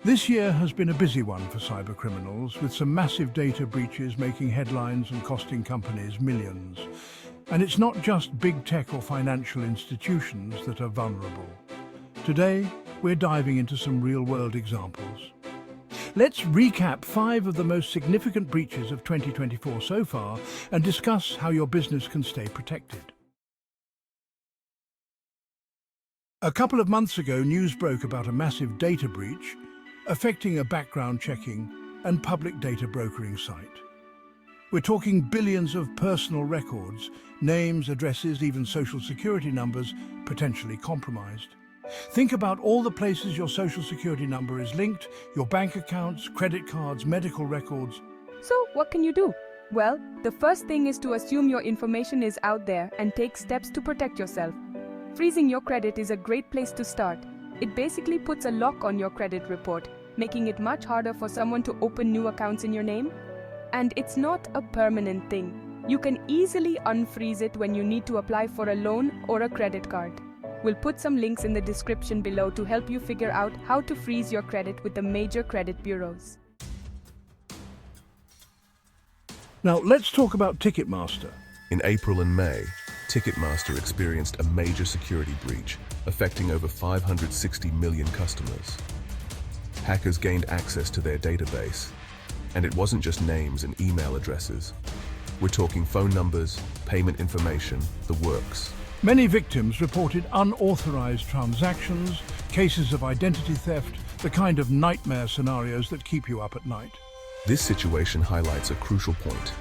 This year has been a busy one for cybercriminals, with some massive data breaches making headlines and costing companies millions. And it's not just big tech or financial institutions that are vulnerable. Today, we're diving into some real-world examples. Let's recap 5 of the most significant breaches of 2024 so far and discuss how your business can stay protected. A couple of months ago, news broke about a massive data breach affecting a background checking and public data brokering site. We're talking billions of personal records, names, addresses, even social security numbers potentially compromised. Think about all the places your social security number is linked, your bank accounts, credit cards, medical records. So what can you do? Well, the first thing is to assume your information is out there and take steps to protect yourself. Freezing your credit is a great place to start. It basically puts a lock on your credit report, making it much harder for someone to open new accounts in your name. And it's not a permanent thing. You can easily unfreeze it when you need to apply for a loan or a credit card. We'll put some links in the description below to help you figure out how to freeze your credit with the major credit bureaus. Now, let's talk about Ticketmaster. In April and May, Ticketmaster experienced a major security breach, affecting over 560 million customers. Hackers gained access to their database, and it wasn't just names and email addresses. We're talking phone numbers, payment information, the works. Many victims reported unauthorized transactions, cases of identity theft, the kind of nightmare scenarios that keep you up at night. This situation highlights a crucial point.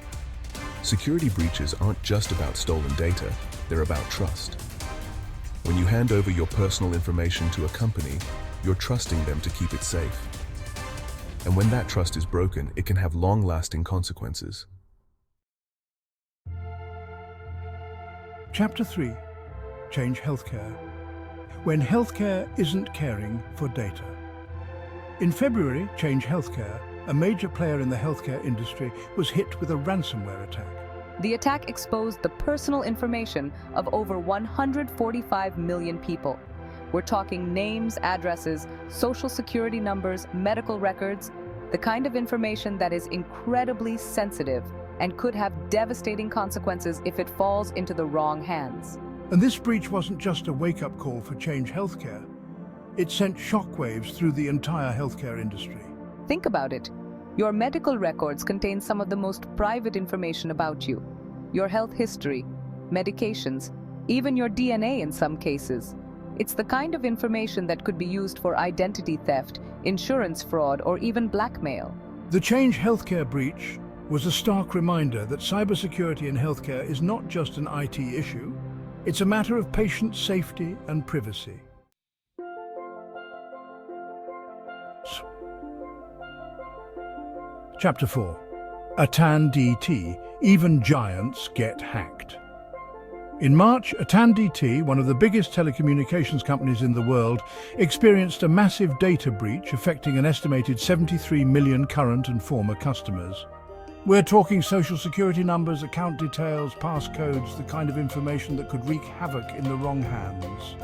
Security breaches aren't just about stolen data, they're about trust. When you hand over your personal information to a company, you're trusting them to keep it safe. And when that trust is broken, it can have long-lasting consequences. Chapter 3. Change healthcare. When healthcare isn't caring for data. In February, Change Healthcare, a major player in the healthcare industry, was hit with a ransomware attack. The attack exposed the personal information of over 145 million people. We're talking names, addresses, social security numbers, medical records, the kind of information that is incredibly sensitive and could have devastating consequences if it falls into the wrong hands. And this breach wasn't just a wake-up call for Change Healthcare. It sent shockwaves through the entire healthcare industry. Think about it. Your medical records contain some of the most private information about you. Your health history, medications, even your DNA in some cases. It's the kind of information that could be used for identity theft, insurance fraud, or even blackmail. The Change Healthcare breach was a stark reminder that cybersecurity in healthcare is not just an IT issue. It's a matter of patient safety and privacy. Chapter 4. Atan DT, even giants get hacked. In March, Atan DT, one of the biggest telecommunications companies in the world, experienced a massive data breach affecting an estimated 73 million current and former customers. We're talking social security numbers, account details, passcodes, the kind of information that could wreak havoc in the wrong hands.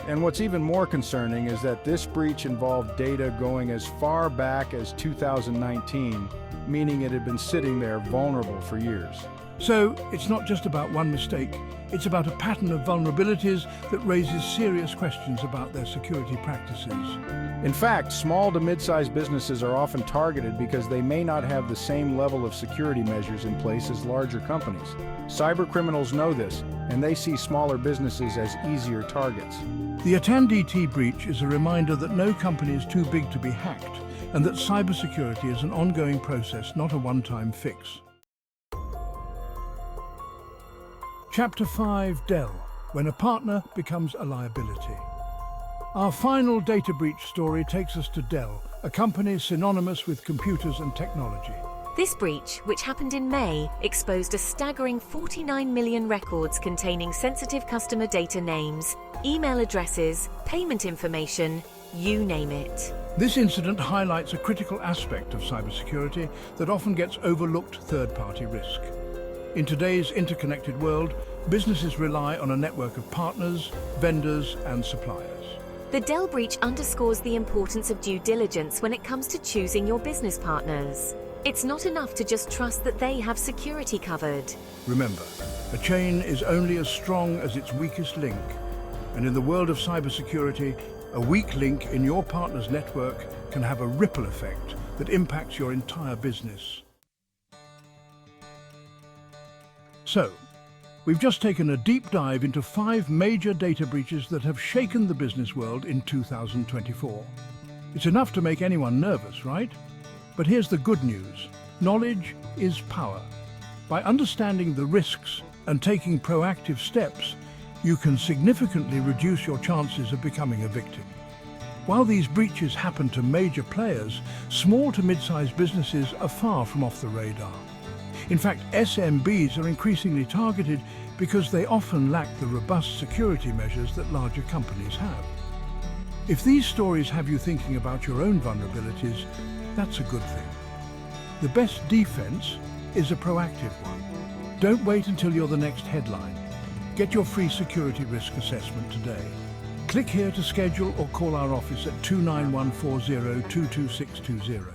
And what's even more concerning is that this breach involved data going as far back as 2019, meaning it had been sitting there vulnerable for years. So it's not just about one mistake, it's about a pattern of vulnerabilities that raises serious questions about their security practices. In fact, small to mid-sized businesses are often targeted because they may not have the same level of security measures in place as larger companies. Cybercriminals know this, and they see smaller businesses as easier targets. The Atan DT breach is a reminder that no company is too big to be hacked, and that cybersecurity is an ongoing process, not a one-time fix. Chapter 5. Dell, when a partner becomes a liability. Our final data breach story takes us to Dell, a company synonymous with computers and technology. This breach, which happened in May, exposed a staggering 49 million records containing sensitive customer data names, email addresses, payment information, you name it. This incident highlights a critical aspect of cybersecurity that often gets overlooked: third-party risk. In today's interconnected world, businesses rely on a network of partners, vendors, and suppliers. The Dell breach underscores the importance of due diligence when it comes to choosing your business partners. It's not enough to just trust that they have security covered. Remember, a chain is only as strong as its weakest link. And in the world of cybersecurity, a weak link in your partner's network can have a ripple effect that impacts your entire business. So, we've just taken a deep dive into 5 major data breaches that have shaken the business world in 2024. It's enough to make anyone nervous, right? But here's the good news. Knowledge is power. By understanding the risks and taking proactive steps, you can significantly reduce your chances of becoming a victim. While these breaches happen to major players, small to mid-sized businesses are far from off the radar. In fact, SMBs are increasingly targeted because they often lack the robust security measures that larger companies have. If these stories have you thinking about your own vulnerabilities, that's a good thing. The best defense is a proactive one. Don't wait until you're the next headline. Get your free security risk assessment today. Click here to schedule or call our office at 29140 22620.